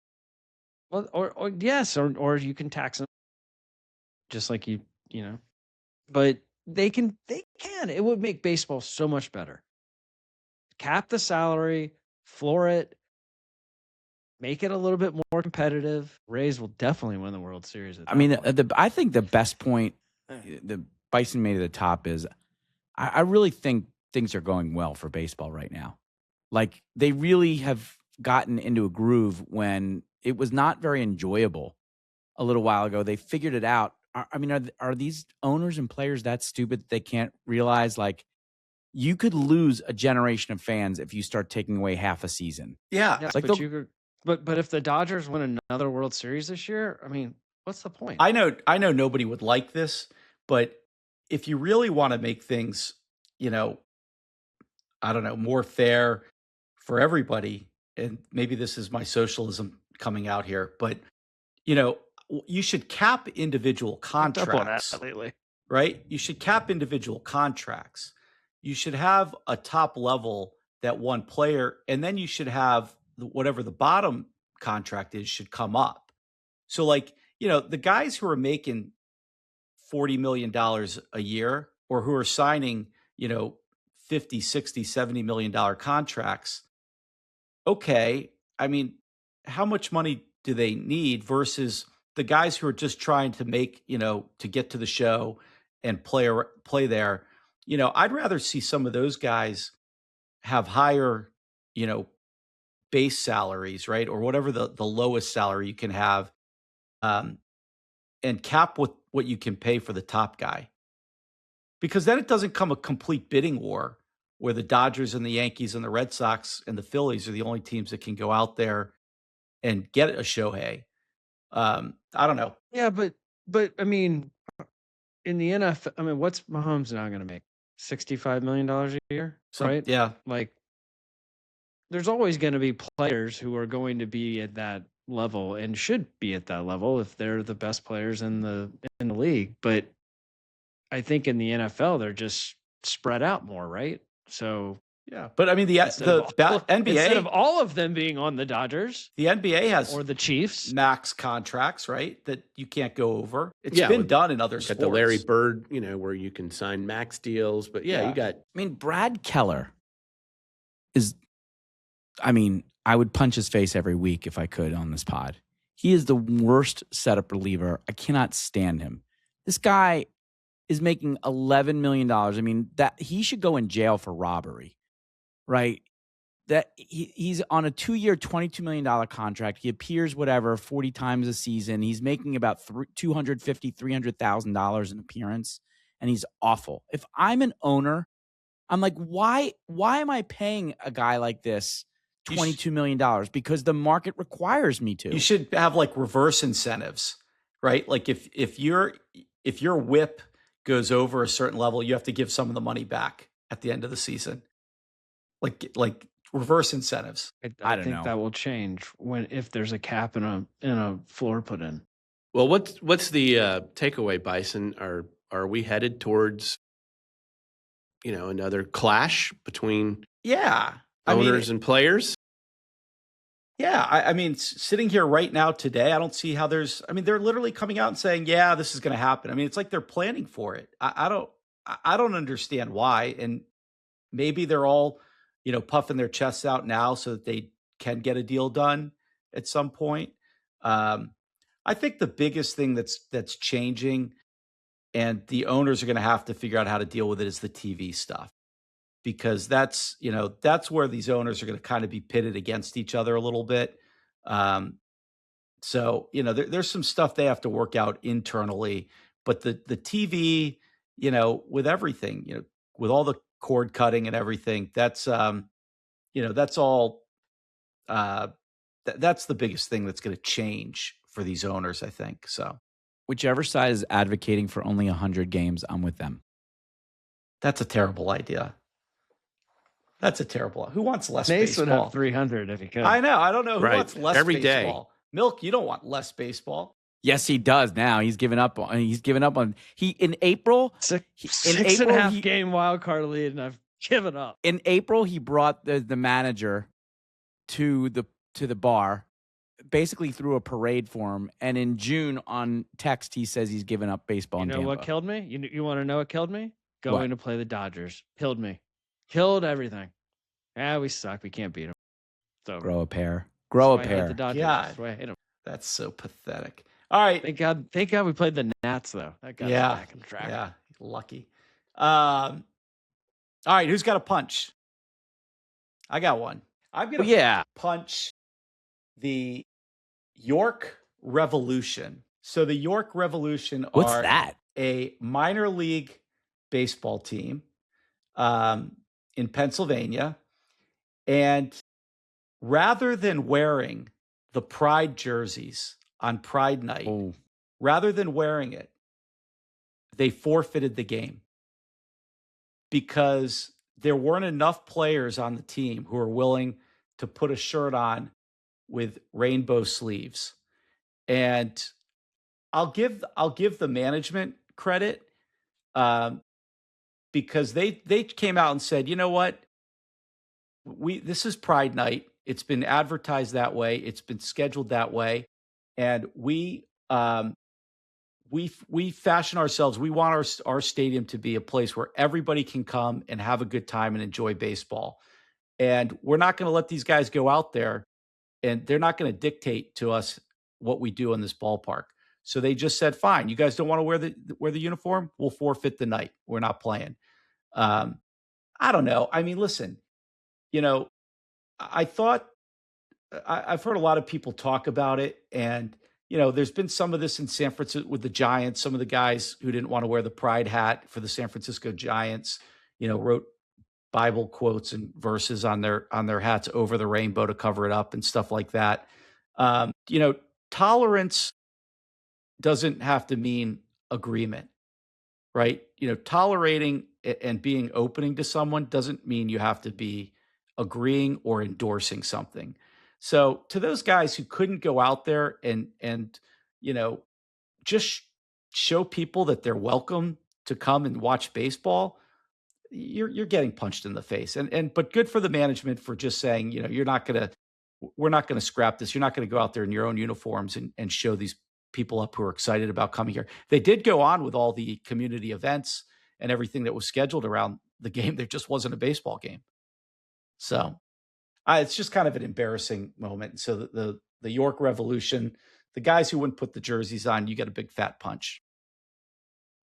Well, or yes, or you can tax them, just like but they can. It would make baseball so much better. Cap the salary, floor it, make it a little bit more competitive. Rays will definitely win the World Series. I mean, I think the best point the Bison made at the top is I really think things are going well for baseball right now. Like, they really have gotten into a groove when it was not very enjoyable a little while ago. They figured it out. I mean, are these owners and players that stupid that they can't realize, like, you could lose a generation of fans if you start taking away half a season? Yeah. Yes, like but if the Dodgers win another World Series this year, I mean, what's the point? I know nobody would like this, but if you really want to make things, I don't know, more fair for everybody, and maybe this is my socialism coming out here, but you should cap individual contracts. Lately. Right? You should cap individual contracts. You should have a top level that one player, and then you should have whatever the bottom contract is should come up. So, like, the guys who are making $40 million a year, or who are signing, $50, $60, $70 million contracts. Okay. I mean, how much money do they need versus the guys who are just trying to make, to get to the show and play there? I'd rather see some of those guys have higher, base salaries, right? Or whatever the lowest salary you can have, and cap what you can pay for the top guy. Because then it doesn't come a complete bidding war where the Dodgers and the Yankees and the Red Sox and the Phillies are the only teams that can go out there and get a Shohei. I don't know. Yeah, but I mean, in the NFL, I mean, what's Mahomes now going to make? $65 million a year, right? Yeah. Like, there's always going to be players who are going to be at that level and should be at that level if they're the best players in the league. But I think in the NFL, they're just spread out more, right? So yeah, but I mean NBA, instead of all of them being on the Dodgers, the NBA has or the Chiefs max contracts, right? That you can't go over. It's been done in other sports. Got the Larry Bird, where you can sign max deals. But you got. I mean, Brad Keller is. I mean, I would punch his face every week if I could on this pod. He is the worst setup reliever. I cannot stand him. This guy is making $11 million. I mean, that he should go in jail for robbery, right? that he's on a 2-year, $22 million contract. He appears 40 times a season. He's making about $250,000, $300,000 an appearance, and he's awful. If I'm an owner, I'm like, why am I paying a guy like this $22 million? Because the market requires me to. You should have like reverse incentives, right? Like if your whip goes over a certain level, you have to give some of the money back at the end of the season. Like reverse incentives. I don't think that will change if there's a cap and a floor put in. Well, what's the takeaway, Bison? Are we headed towards another clash between owners and players? Yeah, I mean, sitting here right now today, I don't see how they're literally coming out and saying, yeah, this is going to happen. I mean, it's like they're planning for it. I don't understand why. And maybe they're all, puffing their chests out now so that they can get a deal done at some point. I think the biggest thing that's changing, and the owners are going to have to figure out how to deal with it, is the TV stuff. Because that's where these owners are going to kind of be pitted against each other a little bit. So, there's some stuff they have to work out internally, but the TV, with everything, with all the cord cutting and everything, that's that's all, that's the biggest thing that's going to change for these owners, I think. So whichever side is advocating for only 100 games, I'm with them. That's a terrible idea. Who wants less Mace baseball? Would have 300 if he could. I know. I don't know who wants less every baseball. Day. Milk, you don't want less baseball. Yes, he does now. He's given up on. In April. Six and a half game wild card lead, and I've given up. In April, he brought the manager to the bar, basically threw a parade for him. And in June, on text, he says he's given up baseball. You know what killed me? You want to know what killed me? Going to play the Dodgers. Killed me. Killed everything. We suck. We can't beat them. So grow a pair. Grow a pair. The Dodgers. Yeah, That's why I hate them. That's so pathetic. All right. Thank God we played the Nats though. That got us back on track. Yeah, lucky. All right, who's got a punch? I got one. I'm gonna punch the York Revolution. So the York Revolution are a minor league baseball team in Pennsylvania. And rather than wearing the Pride jerseys on Pride night, rather than wearing it, they forfeited the game because there weren't enough players on the team who were willing to put a shirt on with rainbow sleeves. And I'll give the management credit because they came out and said, you know what? This is Pride Night. It's been advertised that way. It's been scheduled that way. And we fashion ourselves. We want our stadium to be a place where everybody can come and have a good time and enjoy baseball. And we're not going to let these guys go out there, and they're not going to dictate to us what we do in this ballpark. So they just said, fine, you guys don't want to wear the uniform? We'll forfeit the night. We're not playing. I don't know. I mean, listen, I thought I've heard a lot of people talk about it, and there's been some of this in San Francisco with the Giants. Some of the guys who didn't want to wear the pride hat for the San Francisco Giants, wrote Bible quotes and verses on their hats over the rainbow to cover it up and stuff like that. Tolerance doesn't have to mean agreement, right? Tolerating and being opening to someone doesn't mean you have to be agreeing or endorsing something. So to those guys who couldn't go out there and just show people that they're welcome to come and watch baseball, you're getting punched in the face. But good for the management for just saying, we're not gonna scrap this. You're not gonna go out there in your own uniforms and show these people up who are excited about coming here. They did go on with all the community events and everything that was scheduled around the game. There just wasn't a baseball game. So it's just kind of an embarrassing moment. So the York Revolution, the guys who wouldn't put the jerseys on, you get a big fat punch.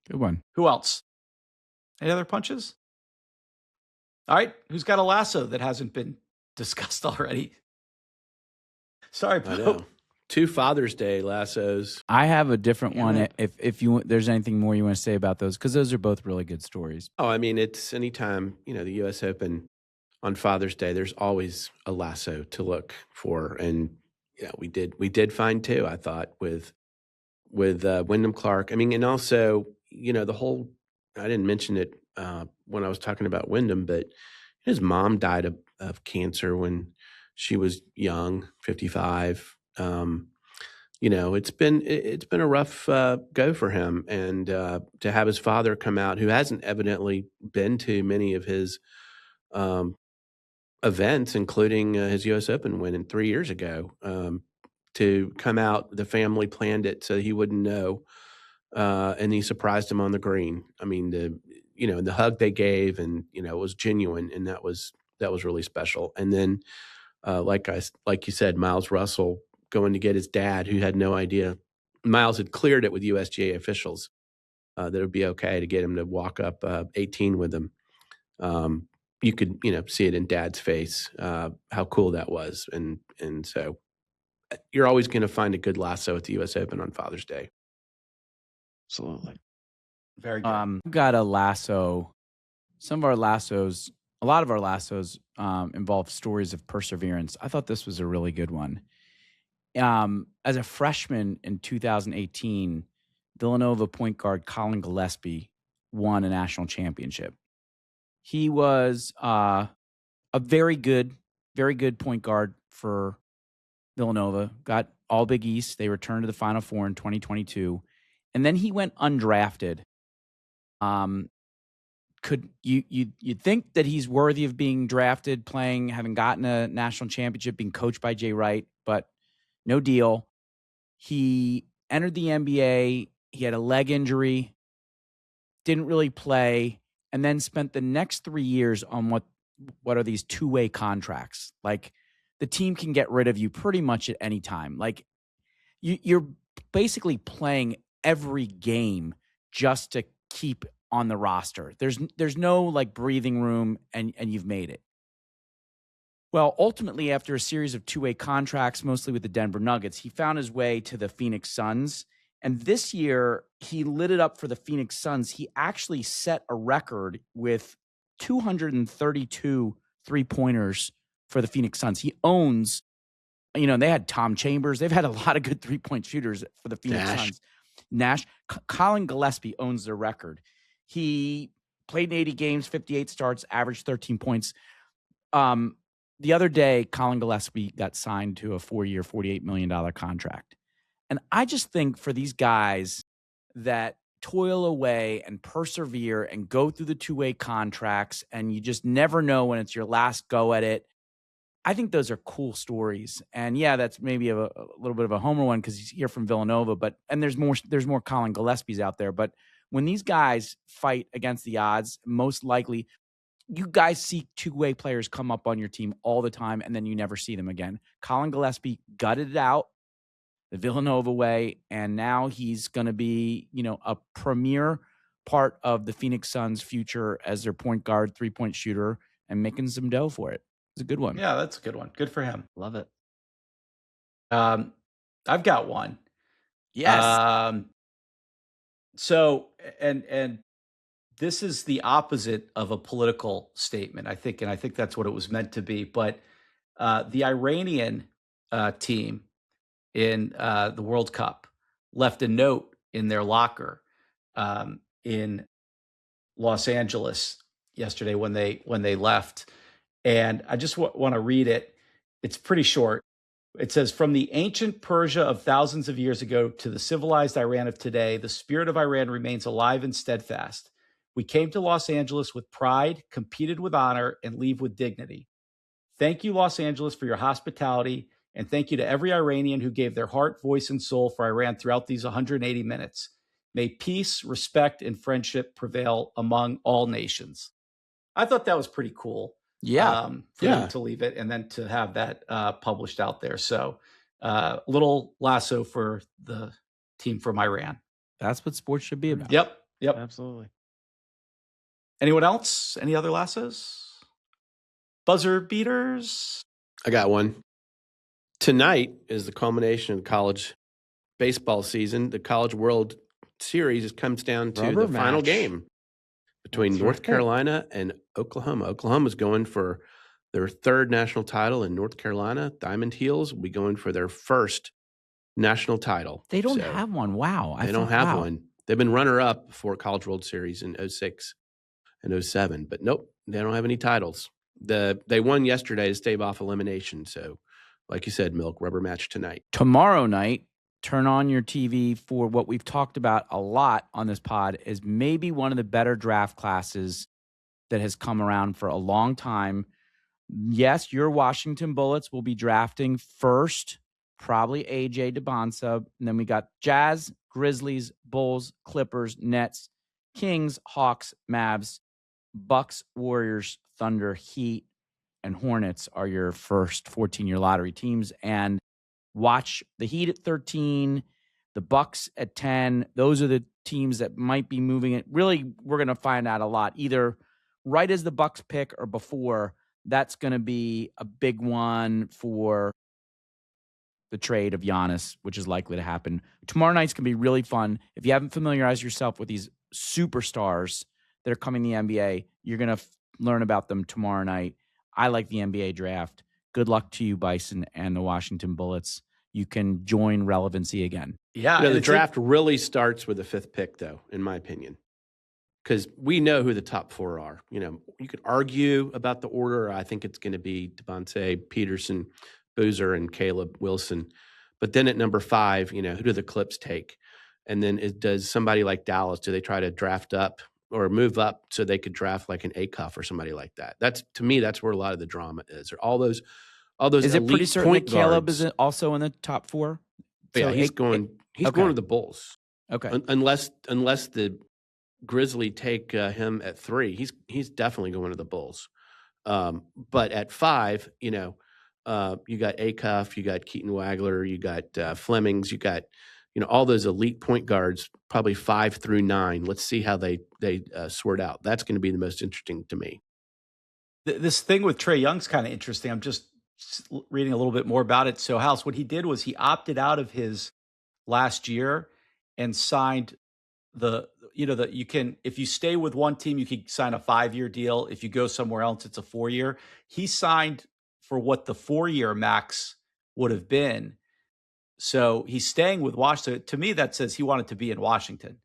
Good one. Who else? Any other punches? All right. Who's got a lasso that hasn't been discussed already. Sorry, I know. Pope. 2 Father's Day lassos. I have a different Damn one. it. If there's anything more you want to say about those, because those are both really good stories. Oh, I mean, it's anytime, the U.S. Open on Father's Day, there's always a lasso to look for. And we did find 2, I thought, with Wyndham Clark. I mean, and also, the whole, I didn't mention it when I was talking about Wyndham, but his mom died of cancer when she was young, 55. It's been a rough go for him, and to have his father come out, who hasn't evidently been to many of his events, including his U.S. Open win 3 years ago, to come out, the family planned it so he wouldn't know, and he surprised him on the green. I mean, the hug they gave, and it was genuine, and that was really special. And then, like you said, Miles Russell going to get his dad, who had no idea. Miles had cleared it with USGA officials that it would be okay to get him to walk up 18 with him. You could, see it in Dad's face, how cool that was. And so you're always going to find a good lasso at the U.S. Open on Father's Day. Absolutely. Very good. We've got a lasso. Some of our lassos, a lot of our lassos involve stories of perseverance. I thought this was a really good one. As a freshman in 2018, Villanova point guard Colin Gillespie won a national championship. He was a very good point guard for Villanova, got all Big East. They returned to the Final Four in 2022. And then he went undrafted. Could you'd think that he's worthy of being drafted, playing, having gotten a national championship, being coached by Jay Wright, but no deal. He entered the NBA. He had a leg injury, didn't really play, and then spent the next 3 years on what are these two-way contracts. Like, the team can get rid of you pretty much at any time. Like, you're basically playing every game just to keep on the roster. There's no like breathing room, and you've made it. Well, ultimately, after a series of two-way contracts, mostly with the Denver Nuggets, he found his way to the Phoenix Suns. And this year, he lit it up for the Phoenix Suns. He actually set a record with 232 three-pointers for the Phoenix Suns. He owns, they had Tom Chambers. They've had a lot of good three-point shooters for the Phoenix Suns. Colin Gillespie owns their record. He played in 80 games, 58 starts, averaged 13 points. The other day, Colin Gillespie got signed to a 4-year, $48 million contract. And I just think for these guys that toil away and persevere and go through the two-way contracts, and you just never know when it's your last go at it, I think those are cool stories. And yeah, that's maybe a little bit of a homer one because he's here from Villanova, and there's more Colin Gillespies out there. But when these guys fight against the odds, most likely you guys see two-way players come up on your team all the time, and then you never see them again. Colin Gillespie gutted it out the Villanova way, and now he's going to be, a premier part of the Phoenix Suns' future as their point guard, three-point shooter, and making some dough for it. It's a good one. Yeah, that's a good one. Good for him. Love it. I've got one. Yes. So, and this is the opposite of a political statement, I think, and I think that's what it was meant to be. But the Iranian team in the World Cup left a note in their locker in Los Angeles yesterday when they left, and I just want to read it. It's pretty short. It says, "From the ancient Persia of thousands of years ago to the civilized Iran of today, the spirit of Iran remains alive and steadfast. We came to Los Angeles with pride, competed with honor, and leave with dignity. Thank you, Los Angeles, for your hospitality, and thank you to every Iranian who gave their heart, voice, and soul for Iran throughout these 180 minutes. May peace, respect, and friendship prevail among all nations." I thought that was pretty cool. Yeah. For them to leave it and then to have that published out there. So little lasso for the team from Iran. That's what sports should be about. Yep. Absolutely. Anyone else? Any other lassos? Buzzer beaters? I got one. Tonight is the culmination of college baseball season. The College World Series comes down to Rubber the final match. game between That's North right. Carolina and Oklahoma. Oklahoma's going for their third national title, and North Carolina, Diamond Heels, will be going for their first national title. They don't So have one. Wow. they don't have one. They've been runner-up for College World Series in 06 and 07, but nope, they don't have any titles. They won yesterday to stave off elimination. So, like you said, Milk, rubber match tonight. Tomorrow night, turn on your TV for what we've talked about a lot on this pod is maybe one of the better draft classes that has come around for a long time. Yes, your Washington Bullets will be drafting first, probably AJ DeBonsa. And then we got Jazz, Grizzlies, Bulls, Clippers, Nets, Kings, Hawks, Mavs, Bucks, Warriors, Thunder, Heat, and Hornets are your first 14-year lottery teams. And watch the Heat at 13, the Bucks at 10. Those are the teams that might be moving it. Really, we're going to find out a lot, either right as the Bucks pick or before. That's going to be a big one for the trade of Giannis, which is likely to happen. Tomorrow night's going to be really fun. If you haven't familiarized yourself with these superstars that are coming to the NBA, you're going to learn about them tomorrow night. I like the NBA draft. Good luck to you, Bison, and the Washington Bullets. You can join relevancy again. Yeah. The draft really starts with the 5th pick, though, in my opinion, because we know who the top 4 are. You could argue about the order. I think it's going to be Devontae, Peterson, Boozer, and Caleb Wilson. But then at number 5, who do the Clips take? And then does somebody like Dallas, do they try to draft up or move up so they could draft like an Acuff or somebody like that? To me, that's where a lot of the drama is. Or all those is it pretty elite certain point that Caleb guards. is also in the top 4? Yeah, he's going to the Bulls. Okay. Unless the Grizzly take him at 3, he's definitely going to the Bulls. But at 5, you got Acuff, you got Keaton Wagler, you got Flemings, you got all those elite point guards, probably 5 through 9. Let's see how they sort out. That's going to be the most interesting to me. This thing with Trey Young's kind of interesting. I'm just reading a little bit more about it. So, House, what he did was he opted out of his last year and signed you can, if you stay with one team, you can sign a 5-year deal. If you go somewhere else, it's a 4-year. He signed for what the 4-year max would have been. So he's staying with Washington. To me, that says he wanted to be in Washington,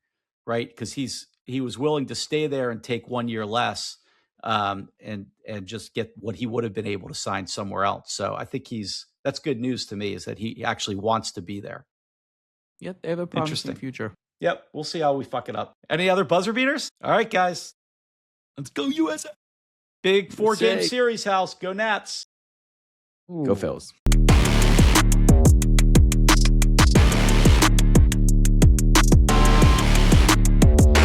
right? Because he was willing to stay there and take 1 year less, and just get what he would have been able to sign somewhere else. So I think that's good news to me, is that he actually wants to be there. Yep, they have a promising future. Yep, we'll see how we fuck it up. Any other buzzer beaters? All right, guys. Let's go USA. Big 4-game series, House. Go Nats. Go Phils.